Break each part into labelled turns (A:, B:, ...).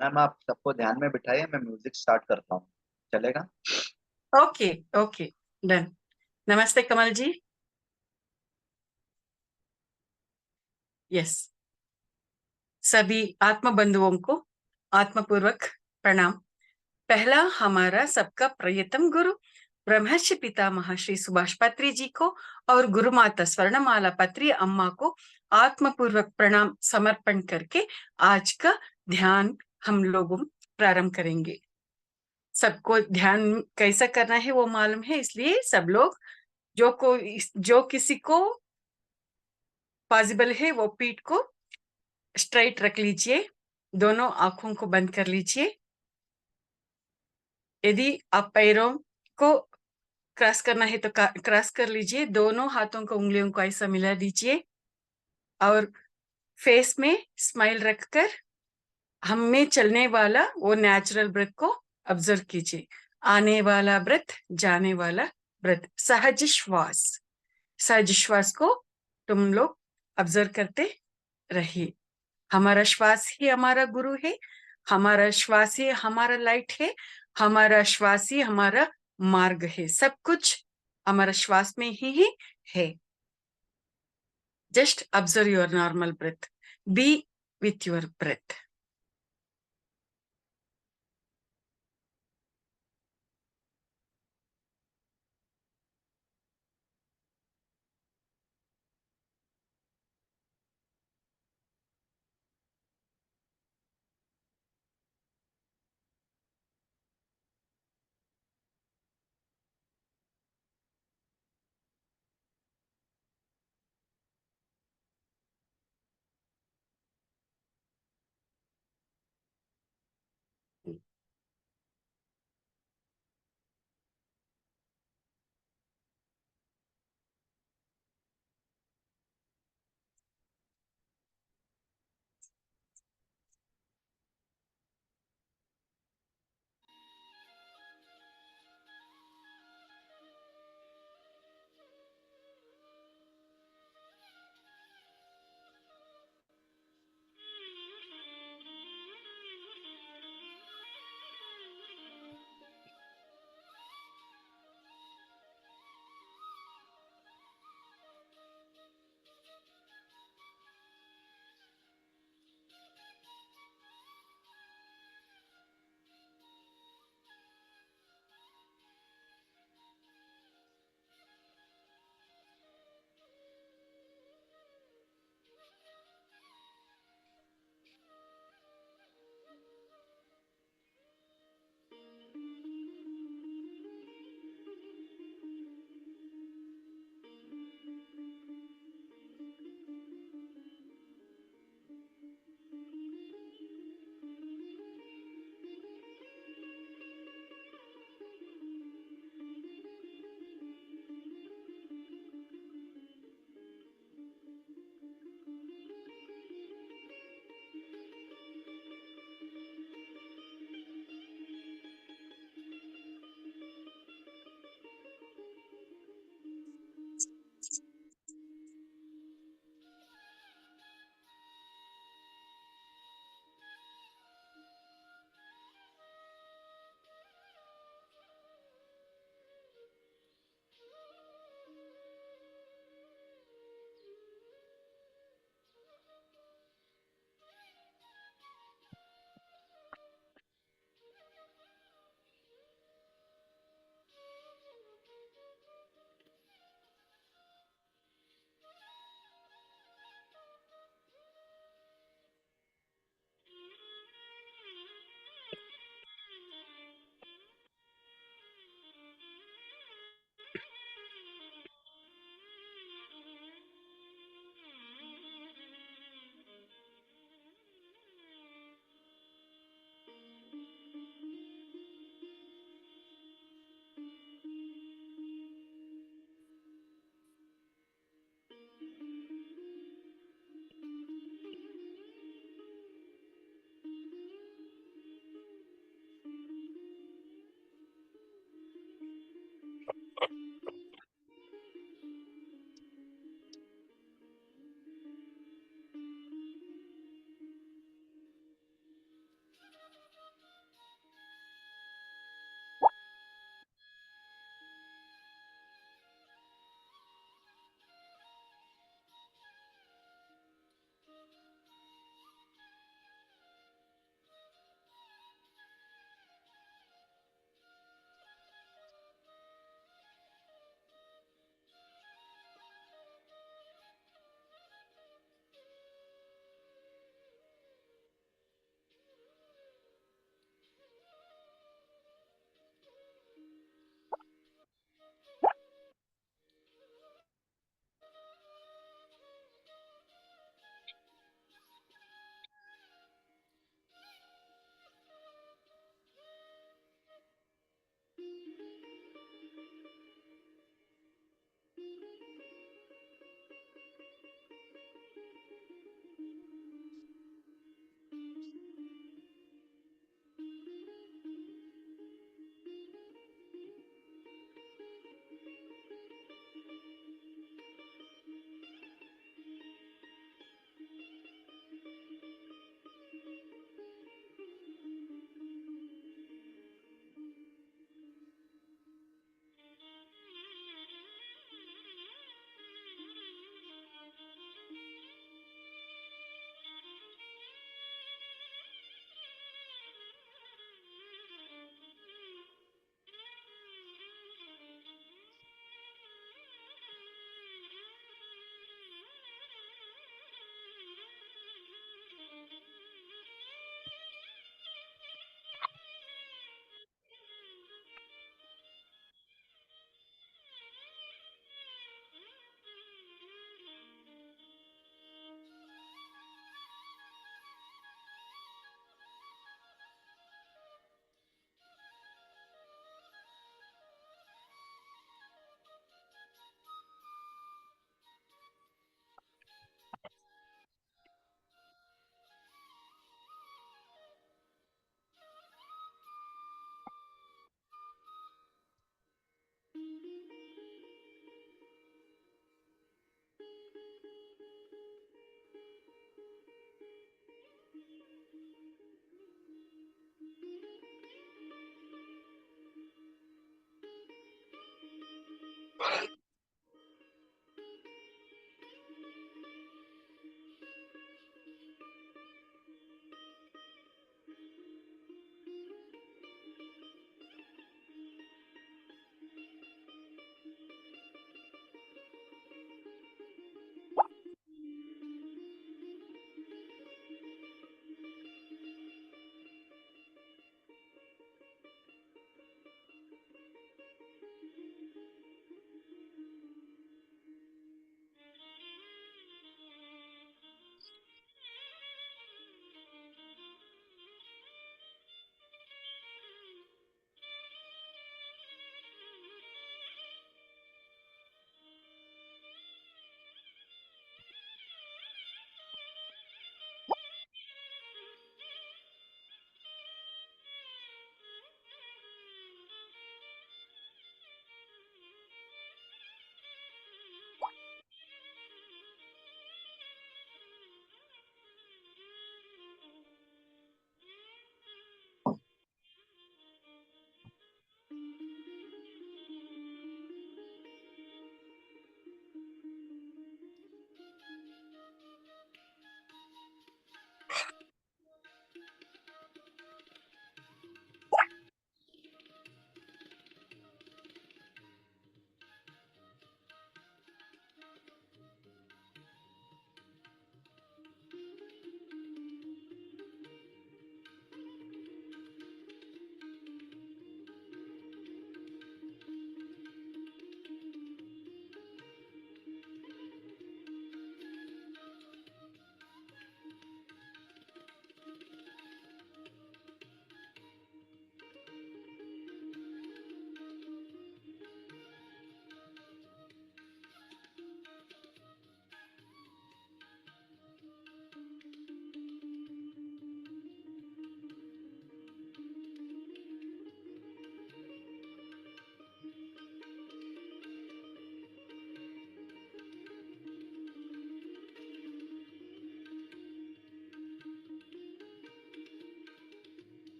A: Ma'am आप सबको ध्यान में बिठाइए, मैं म्यूजिक स्टार्ट करता हूँ। चलेगा?
B: ओके। ओके। डन। नमस्ते कमल जी। यस। सभी आत्म बंधुओं को आत्मपूर्वक प्रणाम। पहला हमारा सबका प्रियतम गुरु ब्रह्मर्षि पितामह श्री सुभाष पत्री जी को और गुरु माता स्वर्णमाला पत्री अम्मा को आत्मपूर्वक प्रणाम समर्पण करके आज का ध्यान हम लोग प्रारंभ करेंगे। सबको ध्यान कैसा करना है वो मालूम है, इसलिए सब लोग जो किसी को पॉसिबल है वो पीठ को स्ट्राइट रख लीजिए, दोनों आंखों को बंद कर लीजिए। यदि आप पैरों को क्रॉस करना है तो क्रॉस कर लीजिए, दोनों हाथों को उंगलियों को ऐसा मिला दीजिए और फेस में स्माइल रखकर हम में चलने वाला वो नेचुरल ब्रेथ को ऑब्जर्व कीजिए। आने वाला ब्रेथ, जाने वाला ब्रेथ, सहज श्वास को तुम लोग ऑब्जर्व करते रहिए। हमारा श्वास ही हमारा गुरु है, हमारा श्वास ही हमारा लाइट है, हमारा श्वास ही हमारा मार्ग है। सब कुछ हमारा श्वास में ही है। Just observe your normal breath, be with your breath.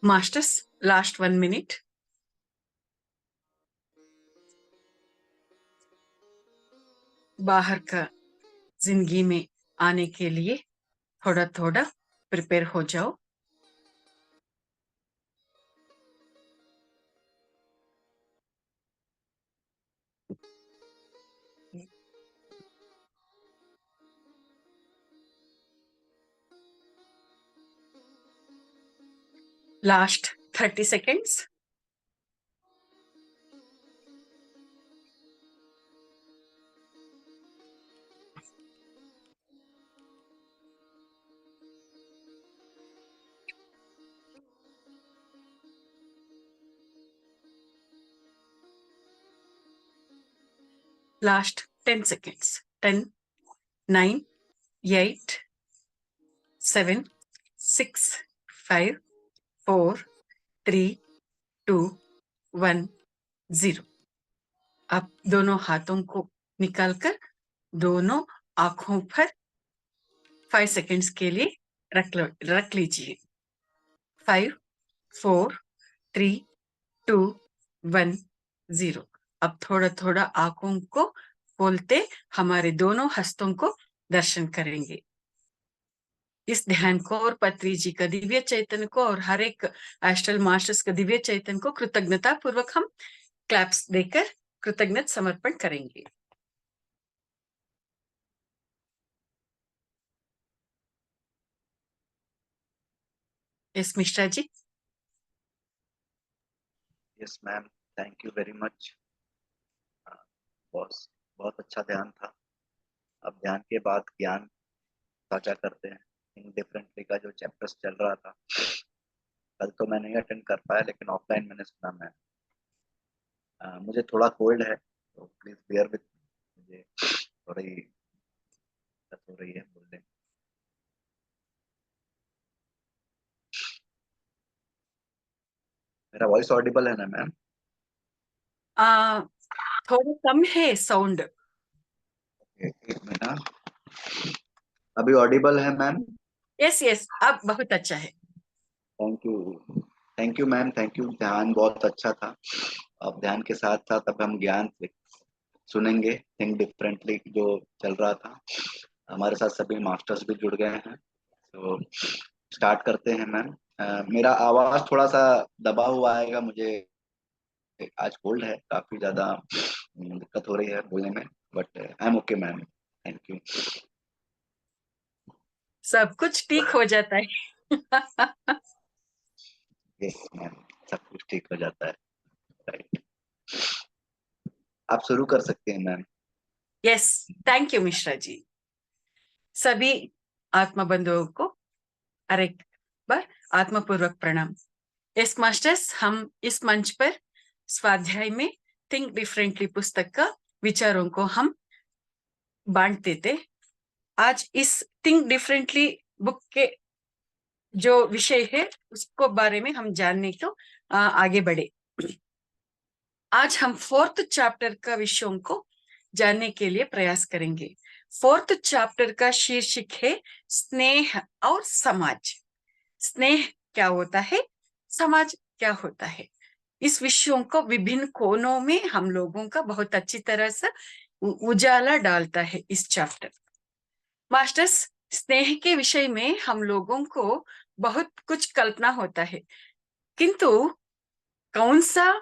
B: Masters last 1 minute. बाहर का जिंदगी में आने के लिए थोड़ा थोड़ा प्रिपेयर हो जाओ। Last 30 seconds. Last 10 seconds. 10, 9, 8, 7, 6, 5, 4, 3, 2, 1, 0। आप दोनों हाथों को निकालकर दोनों आंखों पर 5 सेकेंड्स के लिए रख लीजिए। 5, 4, 3, 2, 1, 0। अब थोड़ा थोड़ा आंखों को खोलते हमारे दोनों हस्तों को दर्शन करेंगे। इस ध्यान को और पत्री जी का दिव्य चैतन्य को और हर एक एस्ट्रल मास्टर्स का दिव्य चैतन्य को कृतज्ञता पूर्वक हम क्लैप्स देकर कृतज्ञता समर्पण करेंगे। Yes Mishra ji.
A: Yes ma'am, thank you very much boss. बहुत अच्छा ध्यान था। अब ध्यान के बाद ज्ञान साझा करते हैं। इन डिफरेंटली का जो चैप्टर्स चल रहा था, कल तो मैं नहीं अटेंड कर पाया, लेकिन ऑफलाइन मैंने सुना मैम। मुझे थोड़ा कोल्ड है, तो प्लीज बियर विथ। मुझे थोड़ी दिक्कत हो रही है बोलने में। मेरा वॉइस ऑडिबल है ना मैम?
B: आ, थोड़ा कम है साउंड।
A: एक मिनट। अभी ऑडिबल है मैम?
B: यस यस, अब बहुत अच्छा है।
A: Thank you. Thank you ma'am, thank you. ध्यान बहुत अच्छा था। अब ध्यान के साथ साथ अब हम ज्ञान सुनेंगे। थिंक डिफरेंटली जो चल रहा था, हमारे साथ सभी मास्टर्स भी जुड़ गए हैं। तो स्टार्ट करते हैं मैम। मेरा आवाज थोड़ा सा दबा हुआ आएगा। मुझे आज कोल्ड है, काफी ज्यादा दिक्कत हो रही है बोलने में, but I am okay ma'am. Thank you.
B: सब कुछ ठीक हो जाता है।
A: यस मैम, सब कुछ ठीक हो जाता है। राइट। आप शुरू कर सकते हैं ma'am.
B: Yes, thank you Mishra ji. सभी आत्मा बंधुओं को और एक बार आत्मपूर्वक प्रणाम। यस मास्टर्स, हम इस मंच पर स्वाध्याय में थिंक डिफरेंटली पुस्तक का विचारों को हम बांटते थे। आज इस थिंक डिफरेंटली बुक के जो विषय है उसको बारे में हम जानने को आगे बढ़े। आज हम 4th चैप्टर का विषयों को जानने के लिए प्रयास करेंगे। 4th चैप्टर का शीर्षक है स्नेह और समाज। स्नेह क्या होता है, समाज क्या होता है, इस विषयों को विभिन्न कोणों में हम लोगों का बहुत अच्छी तरह से उजाला डालता है इस चैप्टर। मास्टर्स, स्नेह के विषय में हम लोगों को बहुत कुछ कल्पना होता है, किंतु कौन सा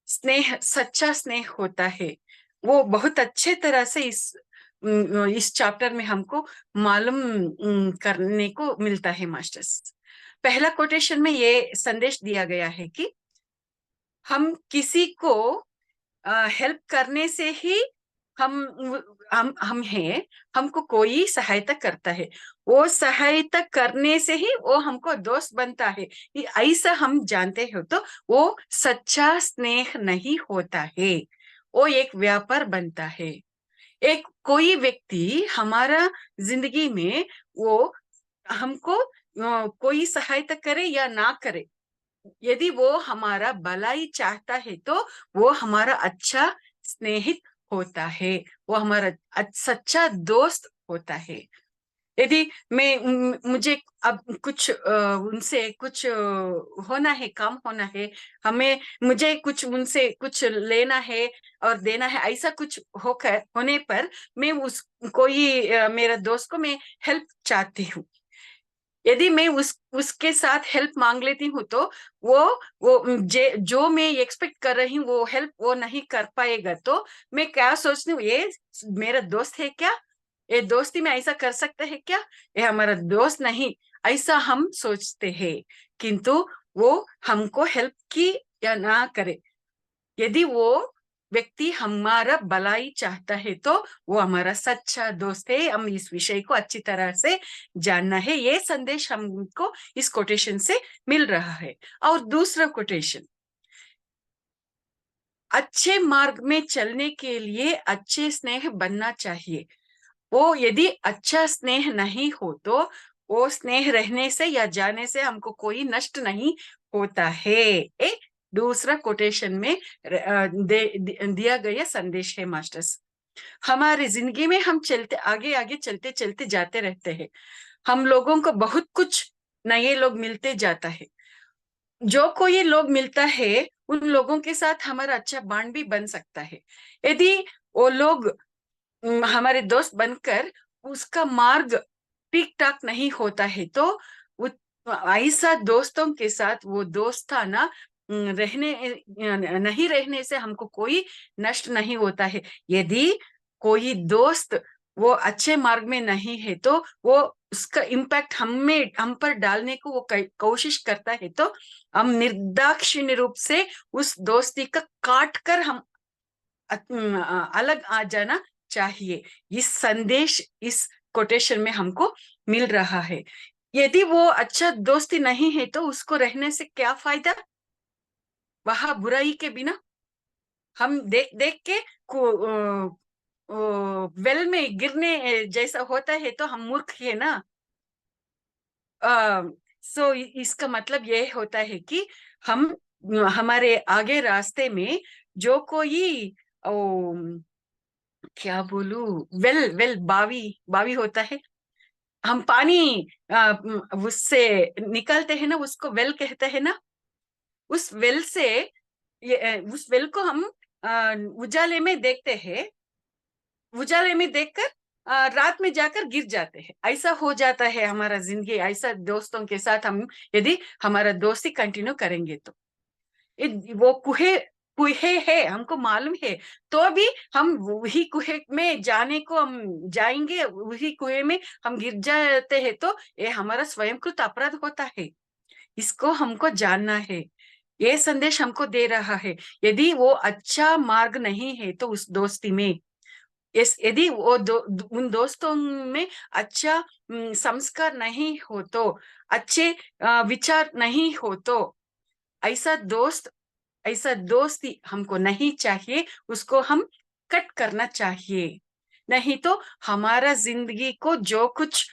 B: स्नेह सच्चा स्नेह होता है वो बहुत अच्छे तरह से इस चैप्टर में हमको मालूम करने को मिलता है मास्टर्स। पहला कोटेशन में ये संदेश दिया गया है कि हम किसी को हेल्प करने से ही हम हम हैं, हमको कोई सहायता करता है, वो सहायता करने से ही वो हमको दोस्त बनता है, ऐसा हम जानते हो तो वो सच्चा स्नेह नहीं होता है, वो एक व्यापार बनता है। एक कोई व्यक्ति हमारा जिंदगी में वो हमको कोई सहायता करे या ना करे, यदि वो हमारा भलाई चाहता है तो वो हमारा अच्छा स्नेहित होता है, वो हमारा सच्चा दोस्त होता है। यदि मुझे अब कुछ उनसे कुछ होना है, काम होना है, हमें मुझे कुछ उनसे कुछ लेना है और देना है, ऐसा कुछ होने पर मैं उस कोई मेरा दोस्त को मैं हेल्प चाहती हूँ। यदि मैं उसके साथ हेल्प मांग लेती हूँ तो वो जो मैं एक्सपेक्ट कर रही हूँ वो हेल्प वो नहीं कर पाएगा, तो मैं क्या सोचती हूँ, ये मेरा दोस्त है क्या, ये दोस्ती में ऐसा कर सकते हैं क्या, ये हमारा दोस्त नहीं, ऐसा हम सोचते हैं। किंतु वो हमको हेल्प की या ना करे, यदि वो व्यक्ति हमारा भलाई चाहता है तो वो हमारा सच्चा दोस्त है। हम इस विषय को अच्छी तरह से जानना है। ये संदेश हमको इस कोटेशन से मिल रहा है। और दूसरा कोटेशन, अच्छे मार्ग में चलने के लिए अच्छे स्नेह बनना चाहिए। वो यदि अच्छा स्नेह नहीं हो तो वो स्नेह रहने से या जाने से हमको कोई नष्ट नहीं होता है। एक दूसरा कोटेशन में दिया गया संदेश है मास्टर्स। हमारी जिंदगी में हम चलते आगे आगे चलते चलते जाते रहते हैं। हम लोगों को बहुत कुछ नए लोग मिलते जाता है। जो कोई लोग मिलता है उन लोगों के साथ हमारा अच्छा बॉन्ड भी बन सकता है। यदि वो लोग हमारे दोस्त बनकर उसका मार्ग ठीक ठाक नहीं होता है तो ऐसा दोस्तों के साथ वो दोस्ताना नहीं रहने से हमको कोई नष्ट नहीं होता है। यदि कोई दोस्त वो अच्छे मार्ग में नहीं है तो वो उसका इम्पैक्ट हम पर डालने को वो कोशिश करता है, तो हम निर्दाक्षिण्य रूप से उस दोस्ती का काट कर हम अलग आ जाना चाहिए। इस संदेश इस कोटेशन में हमको मिल रहा है। यदि वो अच्छा दोस्ती नहीं है तो उसको रहने से क्या फायदा, वहां बुराई के बिना हम देख देख के वेल में गिरने जैसा होता है तो हम मूर्ख है ना। सो इसका मतलब ये होता है कि हम हमारे आगे रास्ते में जो कोई क्या बोलू, वेल वेल बावी बावी होता है, हम पानी उससे निकालते हैं ना, उसको वेल कहते हैं ना। उस वेल से उस वेल को हम उजाले में देखते हैं, उजाले में देखकर रात में जाकर गिर जाते हैं। ऐसा हो जाता है हमारा जिंदगी। ऐसा दोस्तों के साथ हम यदि हमारा दोस्ती कंटिन्यू करेंगे तो वो कुएं कुएं है हमको मालूम है, तो भी हम वही कुएं में जाने को हम जाएंगे, वही कुएं में हम गिर जाते हैं तो ये हमारा स्वयंकृत अपराध होता है। इसको हमको जानना है। ये संदेश हमको दे रहा है। यदि वो अच्छा मार्ग नहीं है तो उस दोस्ती में यदि वो उन दोस्तों में अच्छा संस्कार नहीं हो तो, अच्छे विचार नहीं हो तो, ऐसा दोस्त ऐसा दोस्ती हमको नहीं चाहिए। उसको हम कट करना चाहिए। नहीं तो हमारा जिंदगी को जो कुछ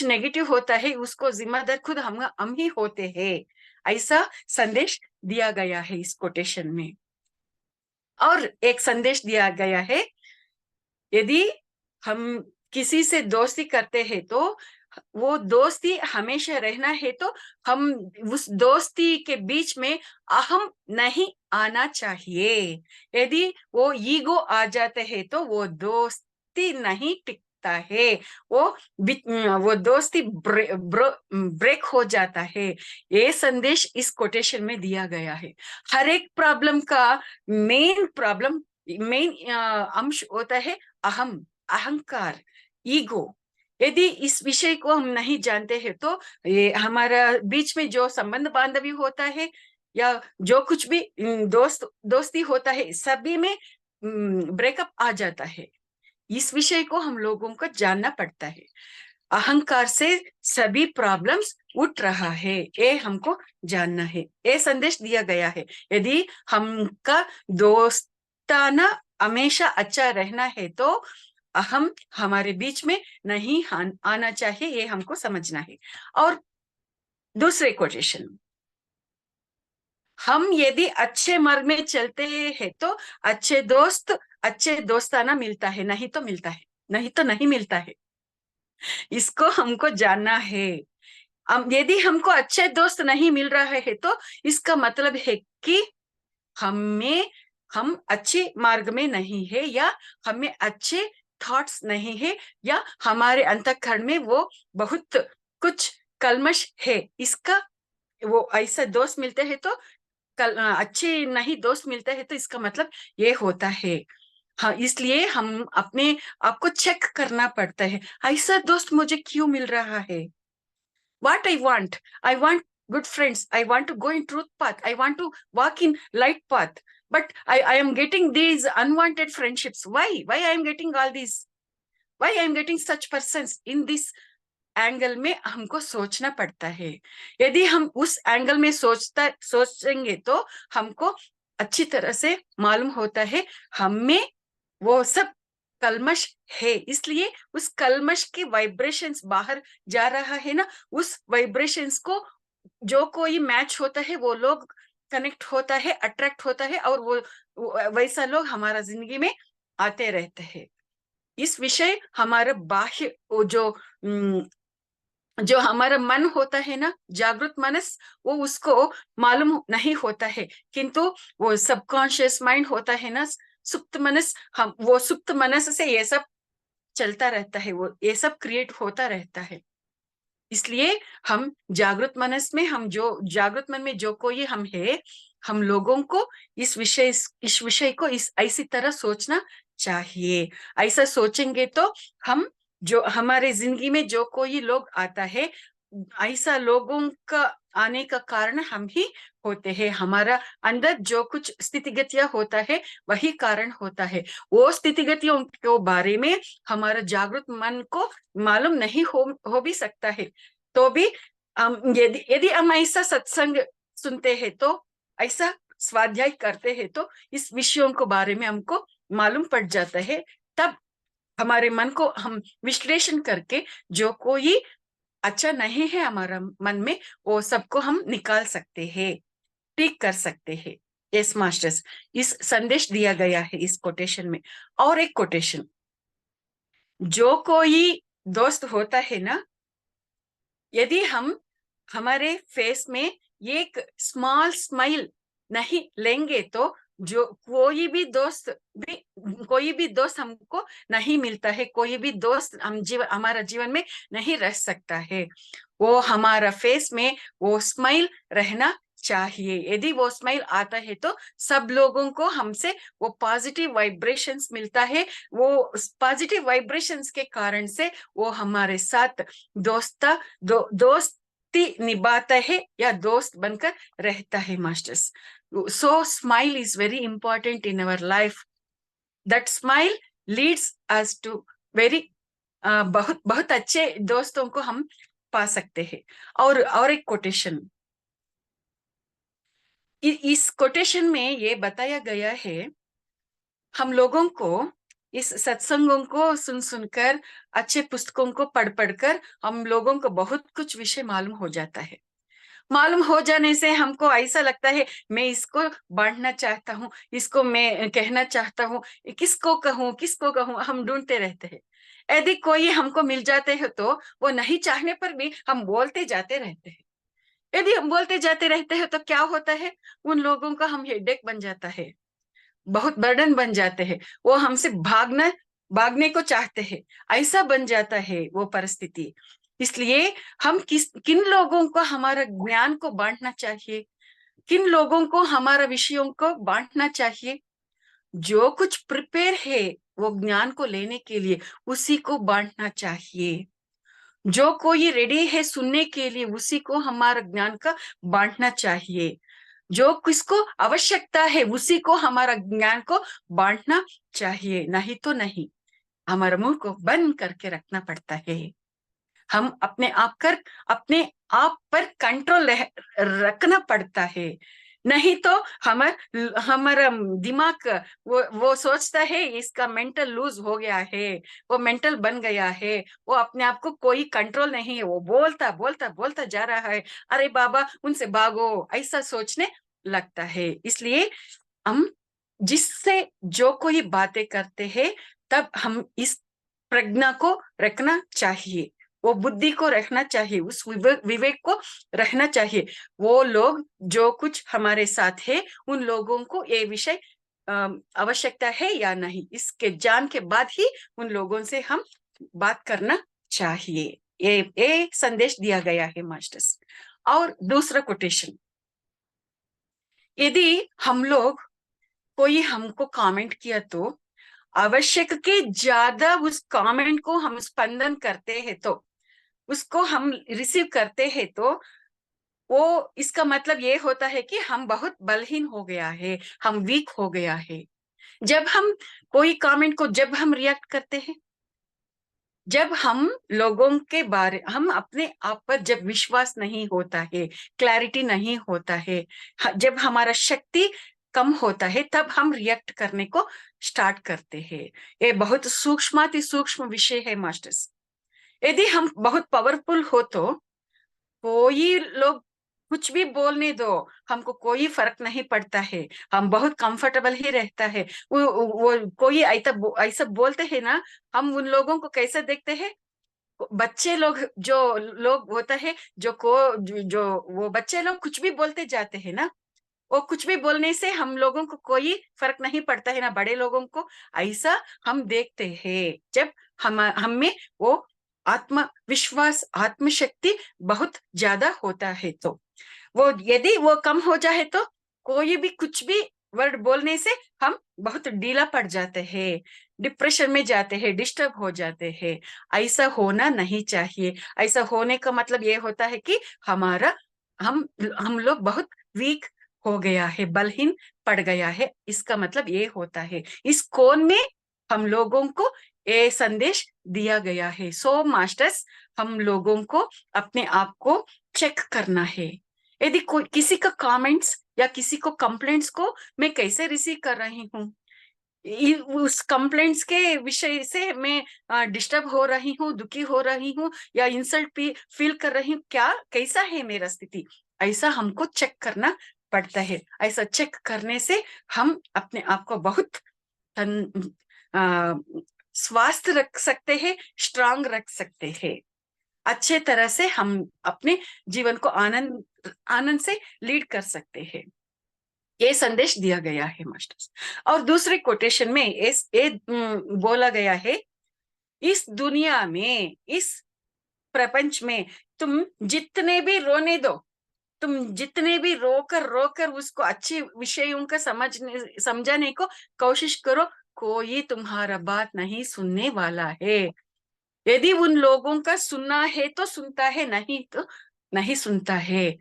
B: नेगेटिव होता है उसको जिम्मेदार खुद हम ही होते हैं। ऐसा संदेश दिया गया है इस कोटेशन में। और एक संदेश दिया गया है, यदि हम किसी से दोस्ती करते हैं तो वो दोस्ती हमेशा रहना है तो हम उस दोस्ती के बीच में अहम नहीं आना चाहिए। यदि वो ईगो आ जाते हैं तो वो दोस्ती नहीं टिकता है। वो दोस्ती ब्रेक हो जाता है। ये संदेश इस कोटेशन में दिया गया है। हर एक प्रॉब्लम का मेन अंश होता है अहम, अहंकार, ईगो। यदि इस विषय को हम नहीं जानते हैं तो ये हमारा बीच में जो संबंध बांधवी होता है या जो कुछ भी दोस्ती होता है सभी में ब्रेकअप आ जाता है। इस विषय को हम लोगों को जानना पड़ता है। अहंकार से सभी प्रॉब्लम्स उठ रहा है, ये हमको जानना है। ये संदेश दिया गया है। यदि हमका दोस्ताना हमेशा अच्छा रहना है तो अहम हमारे बीच में नहीं आना चाहिए, ये हमको समझना है। और दूसरे कोटेशन, हम यदि अच्छे मार्ग में चलते हैं तो अच्छे दोस्ताना मिलता है, नहीं तो नहीं मिलता है। इसको हमको जानना है। यदि हमको अच्छे दोस्त नहीं मिल रहा है तो इसका मतलब है कि हम अच्छे मार्ग में नहीं है, या हमें अच्छे थॉट्स नहीं है, या हमारे अंतःकरण में वो बहुत कुछ कल्मश है। इसका वो ऐसा दोस्त मिलते हैं तो अच्छे नहीं दोस्त मिलते हैं तो इसका मतलब ये होता है। हाँ, इसलिए हम अपने आपको चेक करना पड़ता है, ऐसा दोस्त मुझे क्यों मिल रहा है। what I want good friends, I want to go in truth path, I want to walk in light path, but I am getting these unwanted friendships. Why I am getting all these, why I am getting such persons in this angle में हमको सोचना पड़ता है। यदि हम उस angle में सोचेंगे तो हमको अच्छी तरह से मालूम होता है हमें वो सब कल्मश है, इसलिए उस कल्मश की वाइब्रेशंस बाहर जा रहा है ना, उस वाइब्रेशंस को जो कोई मैच होता है वो लोग कनेक्ट होता है, अट्रैक्ट होता है, और वो वैसा लोग हमारा जिंदगी में आते रहते हैं। इस विषय हमारा बाह्य जो हमारा मन होता है ना, जागृत मनस, वो उसको मालूम नहीं होता है, किंतु वो सबकॉन्शियस माइंड होता है ना, सुप्त मनस, हम वो सुप्त मनस से ये सब चलता रहता है, वो ये सब क्रिएट होता रहता है। इसलिए हम जागृत मनस में, हम जो जागृत मन में जो कोई हम है, हम लोगों को इस विषय को इस ऐसी तरह सोचना चाहिए। ऐसा सोचेंगे तो हम जो हमारे जिंदगी में जो कोई लोग आता है, ऐसा लोगों का आने का कारण हम ही होते हैं। हमारा अंदर जो कुछ स्थितिगतियां होता है वही कारण होता है। वो स्थितिगतियों के बारे में हमारा जागृत मन को मालूम नहीं हो भी सकता है, तो भी यदि हम ऐसा सत्संग सुनते हैं तो ऐसा स्वाध्याय करते हैं तो इस विषयों के बारे में हमको मालूम पड़ जाता है। तब हमारे मन को हम विश्लेषण करके जो कोई अच्छा नहीं है हमारा मन में, वो सबको हम निकाल सकते हैं, ठीक कर सकते हैं। यस मास्टर्स, इस संदेश दिया गया है इस कोटेशन में। और एक कोटेशन, जो कोई दोस्त होता है ना, यदि हम हमारे फेस में एक स्मॉल स्माइल नहीं लेंगे तो जो कोई भी दोस्त हमको नहीं मिलता है, कोई भी दोस्त हमारा जीवन में नहीं रह सकता है। वो हमारा फेस में वो स्माइल रहना चाहिए। यदि वो स्माइल आता है तो सब लोगों को हमसे वो पॉजिटिव वाइब्रेशंस मिलता है। वो पॉजिटिव वाइब्रेशंस के कारण से वो हमारे साथ दोस्ती निभाता है या दोस्त बनकर रहता है masters. So smile is very important in our life. That smile leads us to very बहुत बहुत अच्छे दोस्तों को हम पा सकते हैं। और एक कोटेशन, इस कोटेशन में ये बताया गया है, हम लोगों को इस सत्संगों को सुन सुनकर, अच्छे पुस्तकों को पढ़ पढ़कर हम लोगों को बहुत कुछ विषय मालूम हो जाता है। मालूम हो जाने से हमको ऐसा लगता है मैं इसको बांटना चाहता हूँ, इसको मैं कहना चाहता हूँ, किसको कहूँ, हम ढूंढते रहते हैं। यदि कोई हमको मिल जाते हैं तो वो नहीं चाहने पर भी हम बोलते जाते रहते हैं। यदि हम बोलते जाते रहते हैं तो क्या होता है, उन लोगों का हम हेडेक बन जाता है, बहुत बर्डन बन जाते हैं। वो हमसे भागने को चाहते हैं, ऐसा बन जाता है वो परिस्थिति। इसलिए हम किन लोगों को हमारा ज्ञान को बांटना चाहिए, किन लोगों को हमारा विषयों को बांटना चाहिए। जो कुछ प्रिपेयर है वो ज्ञान को लेने के लिए, उसी को बांटना चाहिए। जो कोई रेडी है सुनने के लिए, उसी को हमारा ज्ञान का बांटना चाहिए। जो किसको आवश्यकता है उसी को हमारा ज्ञान को बांटना चाहिए, नहीं तो नहीं। हमारा मुंह को बंद करके रखना पड़ता है। हम अपने आप पर कंट्रोल रखना पड़ता है, नहीं तो हमारा दिमाग वो सोचता है इसका मेंटल लूज हो गया है, वो मेंटल बन गया है, वो अपने आप को कोई कंट्रोल नहीं है, वो बोलता बोलता बोलता जा रहा है, अरे बाबा उनसे भागो, ऐसा सोचने लगता है। इसलिए हम जिससे जो कोई बातें करते हैं, तब हम इस प्रज्ञा को रखना चाहिए, वो बुद्धि को रखना चाहिए, उस विवेक को रखना चाहिए। वो लोग जो कुछ हमारे साथ है, उन लोगों को ये विषय आवश्यकता है या नहीं, इसके जान के बाद ही उन लोगों से हम बात करना चाहिए। ये संदेश दिया गया है मास्टर्स। और दूसरा कोटेशन, यदि हम लोग कोई हमको कमेंट किया तो आवश्यक के ज्यादा उस कमेंट को हम स्पंदन करते हैं, तो उसको हम रिसीव करते हैं, तो वो इसका मतलब ये होता है कि हम बहुत बलहीन हो गया है, हम वीक हो गया है। जब हम कोई कमेंट को जब हम रिएक्ट करते हैं, जब हम लोगों के बारे, हम अपने आप पर जब विश्वास नहीं होता है, क्लैरिटी नहीं होता है, जब हमारा शक्ति कम होता है, तब हम रिएक्ट करने को स्टार्ट करते हैं। ये बहुत सूक्ष्माति सूक्ष्म विषय है मास्टर्स। यदि हम बहुत पावरफुल हो तो कोई लोग कुछ भी बोलने दो, हमको कोई फर्क नहीं पड़ता है, हम बहुत कंफर्टेबल ही रहता है। वो कोई ऐसा बोलते हैं ना, हम उन लोगों को कैसे देखते हैं, बच्चे लोग जो लोग होता है, जो वो बच्चे लोग कुछ भी बोलते जाते हैं ना, वो कुछ भी बोलने से हम लोगों को कोई फर्क नहीं पड़ता है ना, बड़े लोगों को ऐसा हम देखते हैं। जब हम में वो आत्मविश्वास, आत्मशक्ति बहुत ज्यादा होता है, तो वो यदि वो कम हो जाए तो कोई भी कुछ भी वर्ड बोलने से हम बहुत ढीला पड़ जाते हैं, डिप्रेशन में जाते हैं, डिस्टर्ब हो जाते हैं। ऐसा होना नहीं चाहिए। ऐसा होने का मतलब ये होता है कि हमारा हम लोग बहुत वीक हो गया है, बलहीन पड़ गया है, इसका मतलब ये होता है। इस कोण में हम लोगों को ये संदेश दिया गया है। सो मास्टर्स, हम लोगों को अपने आप को चेक करना है। यदि कोई किसी का कमेंट्स या किसी को कंप्लेंट्स को मैं कैसे रिसीव कर रही हूँ, उस कंप्लेंट्स के विषय से मैं डिस्टर्ब हो रही हूँ, दुखी हो रही हूँ, या इंसल्ट फील कर रही हूँ, क्या कैसा है मेरा स्थिति, ऐसा हमको चेक करना पड़ता है। ऐसा चेक करने से हम अपने आप को बहुत स्वास्थ्य रख सकते हैं, स्ट्रांग रख सकते हैं, अच्छे तरह से हम अपने जीवन को आनंद से लीड कर सकते हैं। ये संदेश दिया गया है मास्टर्स। और दूसरे कोटेशन में बोला गया है, इस दुनिया में, इस प्रपंच में तुम जितने भी रोने दो, तुम जितने भी रोकर रोकर उसको अच्छे विषयों का समझाने को कोशिश करो, कोई तुम्हारा बात नहीं सुनने वाला है। यदि उन लोगों का सुनना है तो सुनता है, नहीं तो नहीं सुनता है।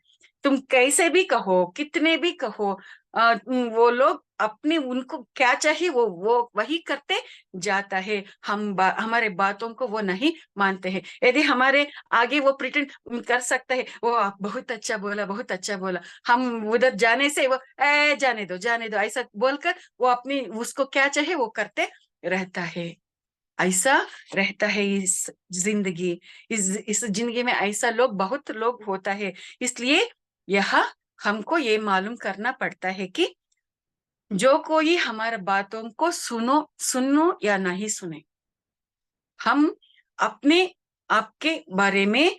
B: तुम कैसे भी कहो, कितने भी कहो, वो लोग अपने, उनको क्या चाहिए वो वही करते जाता है। हमारे बातों को वो नहीं मानते हैं। यदि हमारे आगे वो प्रिटेंड कर सकता है, वो बहुत अच्छा बोला, बहुत अच्छा बोला, हम उधर जाने से वो जाने दो ऐसा बोलकर वो अपनी उसको क्या चाहिए वो करते रहता है। ऐसा रहता है इस जिंदगी, इस जिंदगी में ऐसा लोग, बहुत लोग होता है। इसलिए यह हमको ये मालूम करना पड़ता है कि जो कोई हमारे बातों को सुनो या नहीं सुने, हम अपने आपके बारे में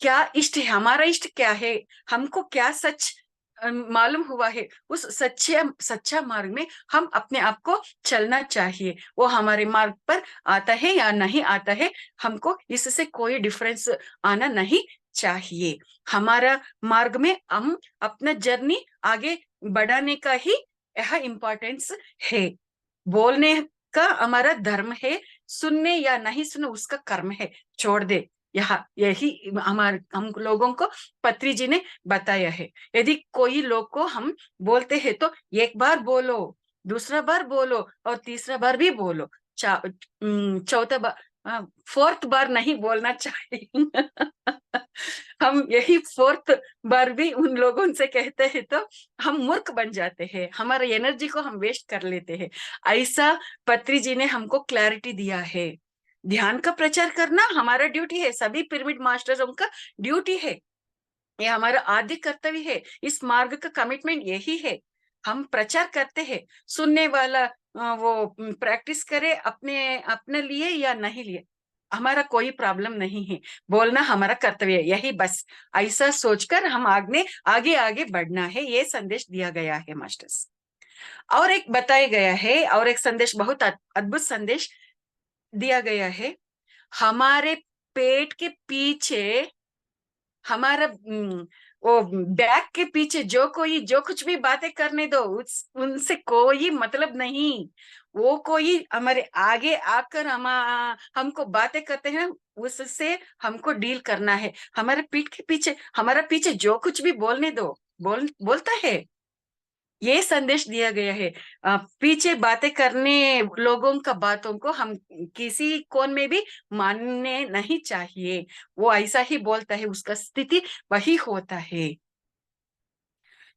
B: क्या इष्ट है, हमारा इष्ट क्या है, हमको क्या सच मालूम हुआ है, उस सच्चा मार्ग में हम अपने आप को चलना चाहिए। वो हमारे मार्ग पर आता है या नहीं आता है, हमको इससे कोई डिफरेंस आना नहीं चाहिए। हमारा मार्ग में हम अपना जर्नी आगे बढ़ाने का ही यह इम्पोर्टेंस है। बोलने का हमारा धर्म है, सुनने या नहीं सुनने उसका कर्म है, छोड़ दे। यही हम लोगों को पत्री जी ने बताया है। यदि कोई लोग को हम बोलते हैं तो एक बार बोलो, दूसरा बार बोलो, और तीसरा बार भी बोलो, चौथा बार, फोर्थ बार नहीं बोलना चाहिए। हम यही फोर्थ बार भी उन लोगों से कहते हैं तो हम मूर्ख बन जाते हैं, हमारे एनर्जी को हम वेस्ट कर लेते हैं। ऐसा पत्री जी ने हमको क्लैरिटी दिया है। ध्यान का प्रचार करना हमारा ड्यूटी है, सभी पिरामिड मास्टर्स का ड्यूटी है, ये हमारा आद्य कर्तव्य है। इस मार्ग का कमिटमेंट यही है। हम प्रचार करते हैं, सुनने वाला वो प्रैक्टिस करे अपने अपने लिए या नहीं लिए, हमारा कोई प्रॉब्लम नहीं है। बोलना हमारा कर्तव्य है, यही बस। ऐसा सोचकर हम आगे आगे आगे बढ़ना है, ये संदेश दिया गया है मास्टर्स। और एक बताया गया है, और एक संदेश, बहुत अद्भुत संदेश दिया गया है। हमारे पेट के पीछे, हमारा वो बैक के पीछे जो कुछ भी बातें करने दो, उनसे कोई मतलब नहीं। वो कोई हमारे आगे आकर हमको बातें करते हैं, उससे हमको डील करना है। हमारे पीठ के पीछे, हमारा पीछे जो कुछ भी बोलने दो, बोलता है। ये संदेश दिया गया है। पीछे बातें करने लोगों का बातों को हम किसी कोण में भी मानने नहीं चाहिए। वो ऐसा ही बोलता है, उसका स्थिति वही होता है।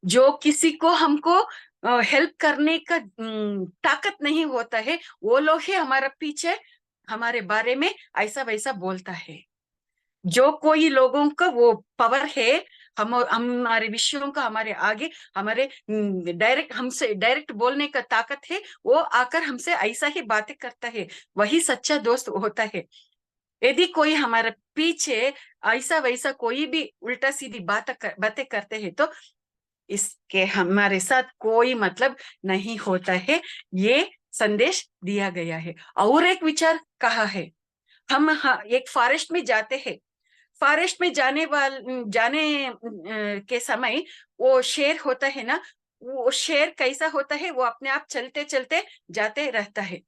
B: जो किसी को हमको हेल्प करने का ताकत नहीं होता है, वो लोग ही हमारे पीछे हमारे बारे में ऐसा वैसा बोलता है। जो कोई लोगों का वो पावर है, हमारे विषयों का हमारे आगे, हमारे हमसे डायरेक्ट बोलने का ताकत है, वो आकर हमसे ऐसा ही बातें करता है। वही सच्चा दोस्त होता है। यदि कोई हमारे पीछे ऐसा वैसा कोई भी उल्टा सीधी बातें करते हैं, तो इसके हमारे साथ कोई मतलब नहीं होता है। ये संदेश दिया गया है। और एक विचार कहा है, हम एक फॉरेस्ट में जाते हैं। फॉरेस्ट में जाने के समय वो शेर होता है ना, वो शेर कैसा होता है, वो अपने आप चलते चलते जाते रहता है।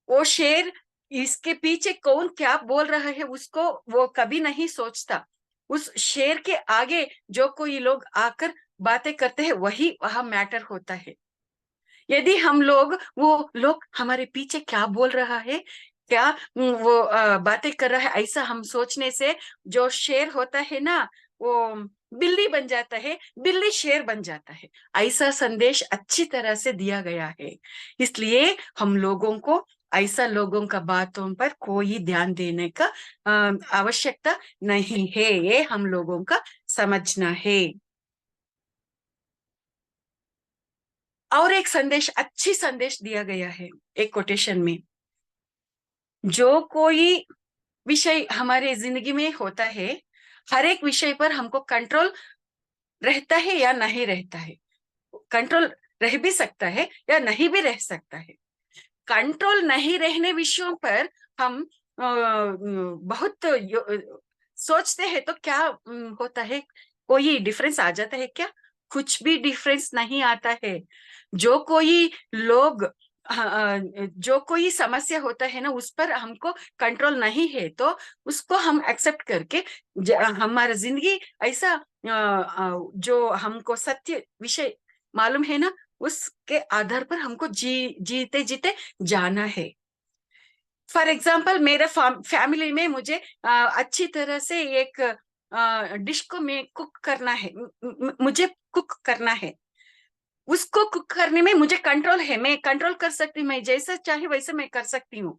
B: वो शेर, इसके पीछे कौन क्या बोल रहा है उसको वो कभी नहीं सोचता। उस शेर के आगे जो कोई लोग आकर बातें करते हैं, वही वहां मैटर होता है। यदि हम लोग, वो लोग हमारे पीछे क्या बोल रहा है, क्या वो बातें कर रहा है, ऐसा हम सोचने से जो शेर होता है ना, वो बिल्ली बन जाता है, बिल्ली शेर बन जाता है। ऐसा संदेश अच्छी तरह से दिया गया है। इसलिए हम लोगों को ऐसा लोगों का बातों पर कोई ध्यान देने का आवश्यकता नहीं है। ये हम लोगों का समझना है। और एक संदेश, अच्छी संदेश दिया गया है एक कोटेशन में। जो कोई विषय हमारे जिंदगी में होता है, हर एक विषय पर हमको कंट्रोल रहता है या नहीं रहता है। कंट्रोल रह भी सकता है या नहीं भी रह सकता है। कंट्रोल नहीं रहने विषयों पर हम बहुत सोचते हैं, तो क्या होता है, कोई डिफरेंस आ जाता है क्या? कुछ भी डिफरेंस नहीं आता है। जो कोई लोग जो कोई समस्या होता है ना, उस पर हमको कंट्रोल नहीं है, तो उसको हम एक्सेप्ट करके हमारा जिंदगी ऐसा जो हमको सत्य विषय मालूम है ना, उसके आधार पर हमको जीते जीते जाना है। फॉर एग्जाम्पल, मेरे फैमिली में मुझे अच्छी तरह से एक डिश को मैं कुक करना है, मुझे कुक करना है। उसको कुक करने में मुझे कंट्रोल है, मैं कंट्रोल कर सकती हूँ, मैं जैसा चाहे वैसे मैं कर सकती हूँ।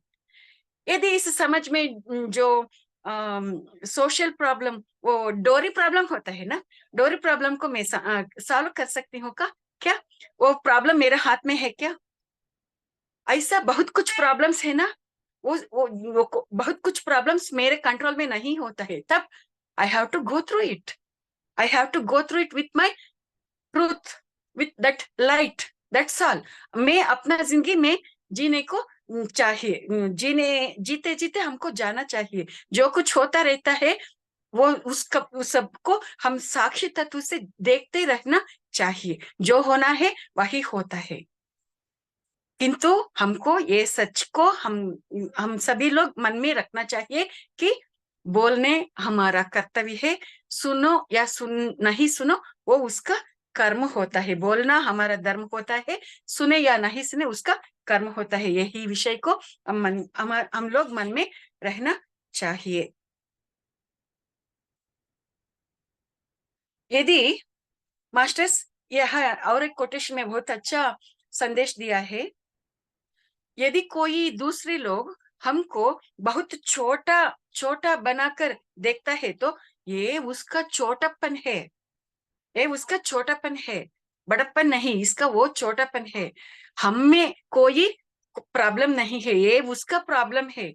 B: यदि इस समझ में जो सोशल प्रॉब्लम, वो डोरी प्रॉब्लम होता है ना, डोरी प्रॉब्लम को मैं सॉल्व कर सकती हूँ का क्या? वो प्रॉब्लम मेरे हाथ में है क्या? ऐसा बहुत कुछ प्रॉब्लम्स है ना, वो बहुत कुछ प्रॉब्लम्स मेरे कंट्रोल में नहीं होता है। तब I have to go through it, I have to go through it with my truth, with that light, that's all. मैं अपना जिंदगी में जीने को चाहिए, जीते जीते हमको जाना चाहिए। जो कुछ होता रहता है, वो उसका उस सबको हम साक्षी तत्व से देखते रहना चाहिए। जो होना है वही होता है। किंतु हमको ये सच को हम सभी लोग मन में रखना चाहिए कि बोलने हमारा कर्तव्य है। सुनो या नहीं सुनो, वो उसका कर्म होता है। बोलना हमारा धर्म होता है, सुने या नहीं सुने उसका कर्म होता है। यही विषय को हम लोग मन में रहना चाहिए। यदि मास्टर्स, यह और एक कोटेशन में बहुत अच्छा संदेश दिया है। यदि कोई दूसरे लोग हमको बहुत छोटा छोटा बनाकर देखता है, तो ये उसका छोटापन है, ये उसका छोटापन है। बड़प्पन नहीं, इसका वो छोटापन है। हम में कोई प्रॉब्लम नहीं है, ये उसका प्रॉब्लम है।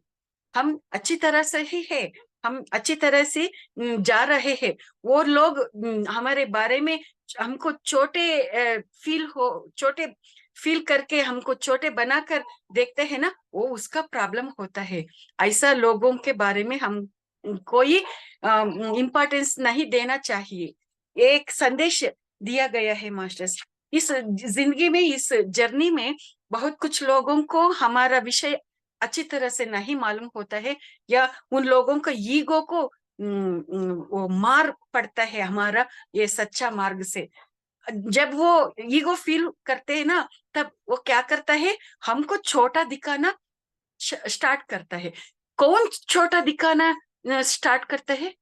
B: हम अच्छी तरह से ही है, हम अच्छी तरह से जा रहे हैं। वो लोग हमारे बारे में हमको छोटे फील करके हमको छोटे बनाकर देखते हैं ना, वो उसका प्रॉब्लम होता है। ऐसा लोगों के बारे में हम कोई इम्पोर्टेंस नहीं देना चाहिए। एक संदेश दिया गया है मास्टर्स। इस जिंदगी में, इस जर्नी में बहुत कुछ लोगों को हमारा विषय अच्छी तरह से नहीं मालूम होता है, या उन लोगों का ईगो को वो मार पड़ता है हमारा ये सच्चा मार्ग से। जब वो ईगो फील करते हैं ना, तब वो क्या करता है, हमको छोटा दिखाना स्टार्ट करता है। कौन छोटा दिखाना स्टार्ट करता है?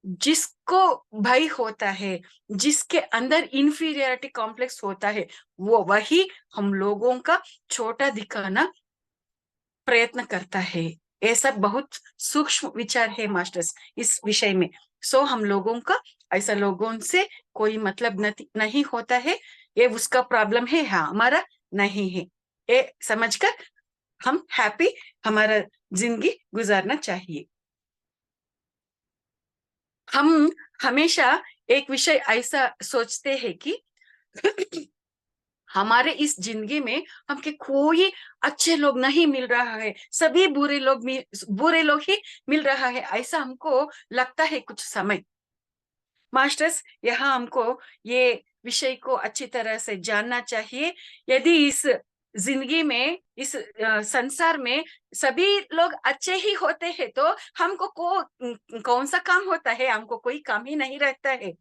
B: जिसको भय होता है, जिसके अंदर इंफीरियरिटी कॉम्प्लेक्स होता है, वो वही हम लोगों का छोटा दिखाना प्रयत्न करता है। ऐसा बहुत सूक्ष्म विचार है मास्टर्स इस विषय में। सो हम लोगों का ऐसा लोगों से कोई मतलब नहीं होता है। ये उसका प्रॉब्लम है, हाँ हमारा नहीं है। ये समझकर हम हैप्पी हमारा जिंदगी गुजारना चाहिए। हम हमेशा एक विषय ऐसा सोचते हैं कि हमारे इस जिंदगी में हमके कोई अच्छे लोग नहीं मिल रहा है, सभी बुरे लोग ही मिल रहा है, ऐसा हमको लगता है कुछ समय। मास्टर्स, यहाँ हमको ये विषय को अच्छी तरह से जानना चाहिए। यदि इस जिंदगी में, इस संसार में सभी लोग अच्छे ही होते हैं, तो हमको कौन सा काम होता है? हमको कोई काम ही नहीं रहता है।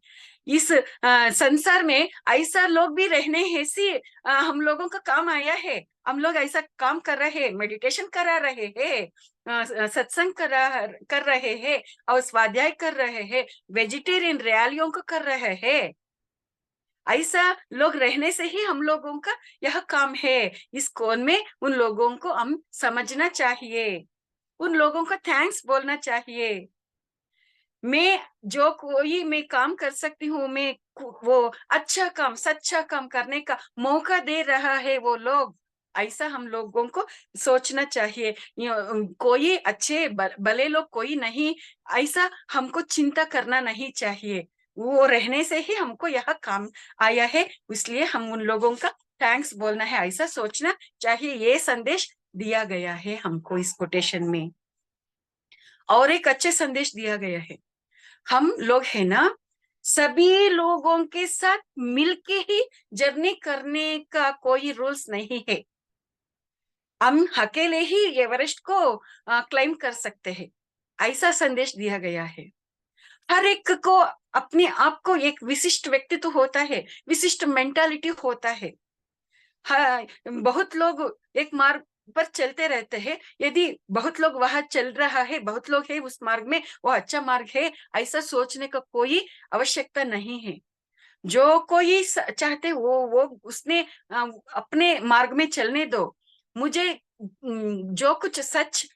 B: इस संसार में ऐसा लोग भी रहने हैं, हम लोगों का काम आया है। हम लोग ऐसा काम कर रहे हैं, मेडिटेशन करा रहे हैं, सत्संग कर रहे हैं, और स्वाध्याय कर रहे हैं, वेजिटेरियन रैलियों को कर रहे हैं। ऐसा लोग रहने से ही हम लोगों का यह काम है। इस कोण में उन लोगों को हम समझना चाहिए, उन लोगों को थैंक्स बोलना चाहिए। मैं काम कर सकती हूँ, मैं वो अच्छा काम, सच्चा काम करने का मौका दे रहा है वो लोग, ऐसा हम लोगों को सोचना चाहिए। कोई अच्छे भले लोग कोई नहीं, ऐसा हमको चिंता करना नहीं चाहिए। वो रहने से ही हमको यह काम आया है, इसलिए हम उन लोगों का थैंक्स बोलना है, ऐसा सोचना चाहिए। ये संदेश दिया गया है हमको इस कोटेशन में। और एक अच्छे संदेश दिया गया है, हम लोग है ना, सभी लोगों के साथ मिलके ही जर्नी करने का कोई रूल्स नहीं है। हम अकेले ही एवरेस्ट को क्लाइम कर सकते हैं, ऐसा संदेश दिया गया है। हर एक को अपने आप को एक विशिष्ट व्यक्तित्व होता है, विशिष्ट मेंटालिटी होता है। हाँ, बहुत लोग एक मार्ग पर चलते रहते हैं। यदि बहुत लोग वहां चल रहा है, बहुत लोग है उस मार्ग में, वो अच्छा मार्ग है, ऐसा सोचने का कोई आवश्यकता नहीं है। जो कोई चाहते वो उसने अपने मार्ग में चलने दो। मुझे जो कुछ सच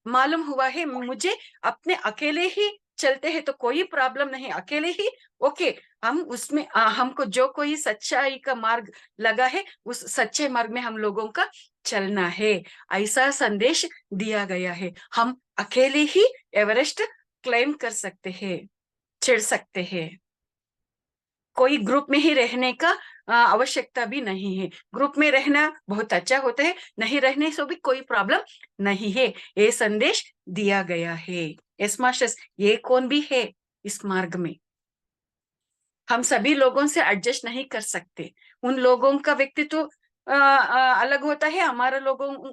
B: मालूम हुआ है, मुझे अपने अकेले ही चलते हैं तो कोई प्रॉब्लम नहीं, अकेले ही ओके। हम उसमें हमको जो कोई सच्चाई का मार्ग लगा है, उस सच्चे मार्ग में हम लोगों का चलना है, ऐसा संदेश दिया गया है। हम अकेले ही एवरेस्ट क्लाइम कर सकते हैं, चढ़ सकते हैं। कोई ग्रुप में ही रहने का आवश्यकता भी नहीं है। ग्रुप में रहना बहुत अच्छा होता है, नहीं रहने से भी कोई प्रॉब्लम नहीं है, ये संदेश दिया गया है। यस मास्टर्स, ये कौन भी है इस मार्ग में, हम सभी लोगों से एडजस्ट नहीं कर सकते। उन लोगों का व्यक्तित्व अलग होता है,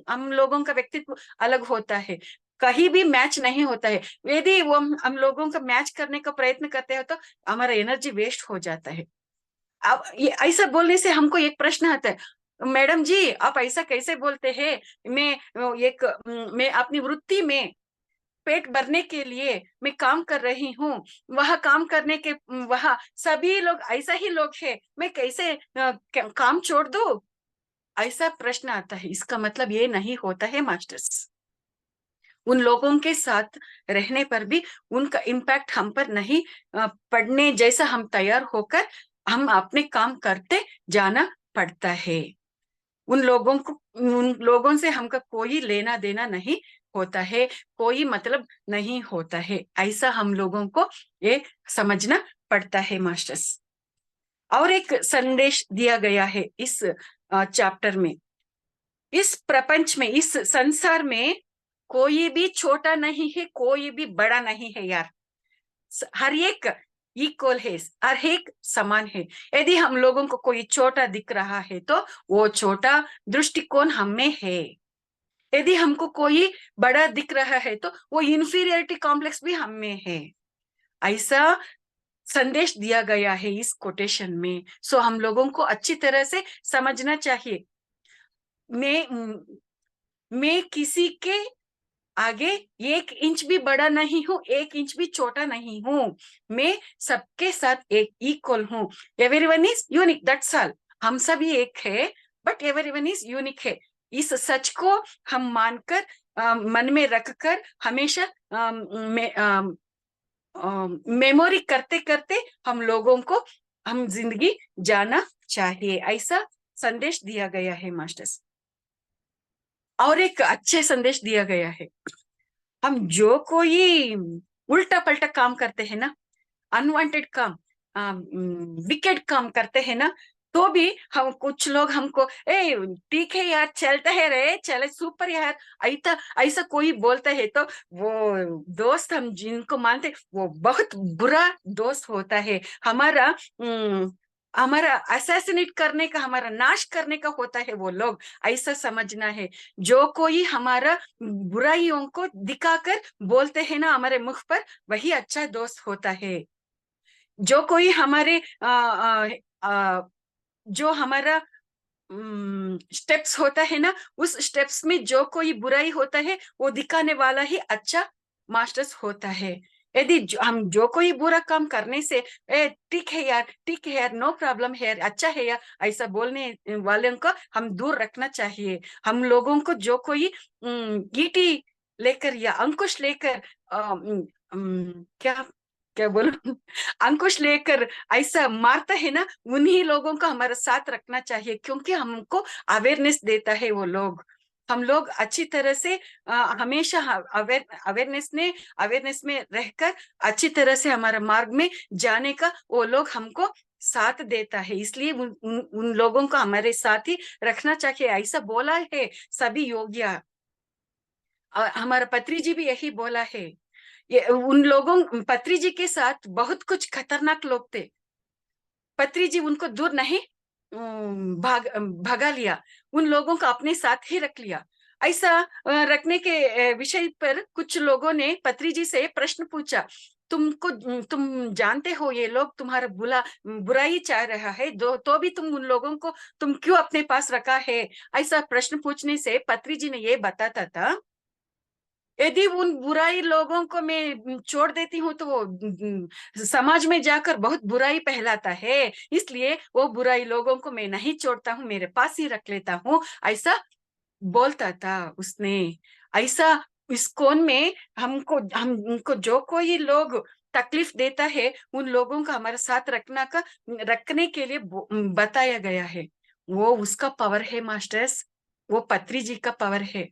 B: हम लोगों का व्यक्तित्व अलग होता है, कहीं भी मैच नहीं होता है। यदि वो हम लोगों का मैच करने का प्रयत्न करते हैं, तो हमारा एनर्जी वेस्ट हो जाता है। अब ये ऐसा बोलने से हमको एक प्रश्न आता है, मैडम जी आप ऐसा कैसे बोलते हैं? मैं अपनी वृत्ति में पेट भरने के लिए मैं काम कर रही हूँ, वह काम करने के वह सभी लोग ऐसा ही लोग हैं, मैं कैसे काम छोड़ दूं? ऐसा प्रश्न आता है। इसका मतलब ये नहीं होता है मास्टर्स, उन लोगों के साथ रहने पर भी उनका इम्पैक्ट हम पर नहीं पड़ने जैसा हम तैयार होकर हम अपने काम करते जाना पड़ता है। उन लोगों से हमका कोई लेना देना नहीं होता है, कोई मतलब नहीं होता है, ऐसा हम लोगों को ये समझना पड़ता है मास्टर्स। और एक संदेश दिया गया है इस चैप्टर में, इस प्रपंच में, इस संसार में कोई भी छोटा नहीं है, कोई भी बड़ा नहीं है यार, हर एक इक्वल है, हर एक समान है। यदि हम लोगों को कोई छोटा दिख रहा है तो वो छोटा दृष्टिकोण हम में है, यदि हमको कोई बड़ा दिख रहा है तो वो इंफीरियरिटी कॉम्प्लेक्स भी हम में है। ऐसा संदेश दिया गया है इस कोटेशन में। सो हम लोगों को अच्छी तरह से समझना चाहिए। मैं किसी के आगे 1 इंच भी बड़ा नहीं हूँ, 1 इंच भी छोटा नहीं हूँ, मैं सबके साथ एक इक्वल हूँ। Everyone is unique, that's all. हम सभी एक है, बट एवरीवन इज यूनिक है। इस सच को हम मानकर मन में रखकर हमेशा मेमोरी करते करते हम लोगों को हम जिंदगी जाना चाहिए, ऐसा संदेश दिया गया है मास्टर्स। और एक अच्छे संदेश दिया गया है, हम जो कोई उल्टा पलटा काम करते हैं ना, अनवांटेड काम, विकेट काम करते हैं ना, तो भी हम कुछ लोग हमको ए ठीक है यार, चलता है रे, चले सुपर यार, ऐसा ऐसा कोई बोलता है तो वो दोस्त हम जिनको मानते वो बहुत बुरा दोस्त होता है, हमारा हमारा असैसिनेट करने का, हमारा नाश करने का होता है वो लोग, ऐसा समझना है। जो कोई हमारा बुराइयों को दिखाकर बोलते हैं ना हमारे मुख पर, वही अच्छा दोस्त होता है। जो कोई हमारे जो हमारा स्टेप्स होता है ना, उस स्टेप्स में जो कोई बुराई होता है वो दिखाने वाला ही अच्छा मास्टर्स होता है। यदि हम जो कोई बुरा काम करने से ए ठीक है यार, ठीक है यार, नो प्रॉब्लम है यार, अच्छा है यार, ऐसा बोलने वाले को हम दूर रखना चाहिए। हम लोगों को जो कोई गीटी लेकर या अंकुश लेकर क्या क्या बोलूं अंकुश लेकर ऐसा मारता है ना, उन्हीं लोगों का हमारा साथ रखना चाहिए, क्योंकि हमको अवेयरनेस देता है वो लोग। हम लोग अच्छी तरह से हमेशा अवेयरनेस में रहकर अच्छी तरह से हमारे मार्ग में जाने का वो लोग हमको साथ देता है, इसलिए उन लोगों को हमारे साथ ही रखना चाहिए, ऐसा बोला है सभी योगिया। हमारा पत्री जी भी यही बोला है। ये उन लोगों पत्री जी के साथ बहुत कुछ खतरनाक लोग थे, पत्री जी उनको दूर नहीं भगा लिया, उन लोगों को अपने साथ ही रख लिया। ऐसा रखने के विषय पर कुछ लोगों ने पत्री जी से प्रश्न पूछा, तुम जानते हो ये लोग तुम्हारा बुराई चाह रहा है, तो भी तुम उन लोगों को तुम क्यों अपने पास रखा है? ऐसा प्रश्न पूछने से पत्री जी ने ये बताता था, यदि उन बुराई लोगों को मैं छोड़ देती हूँ तो वो समाज में जाकर बहुत बुराई फैलाता है, इसलिए वो बुराई लोगों को मैं नहीं छोड़ता हूँ, मेरे पास ही रख लेता हूँ, ऐसा बोलता था उसने। ऐसा इस कौन में हमको जो कोई लोग तकलीफ देता है, उन लोगों का हमारे साथ रखने के लिए बताया गया है। वो उसका पावर है मास्टर्स, वो पत्री जी का पावर है।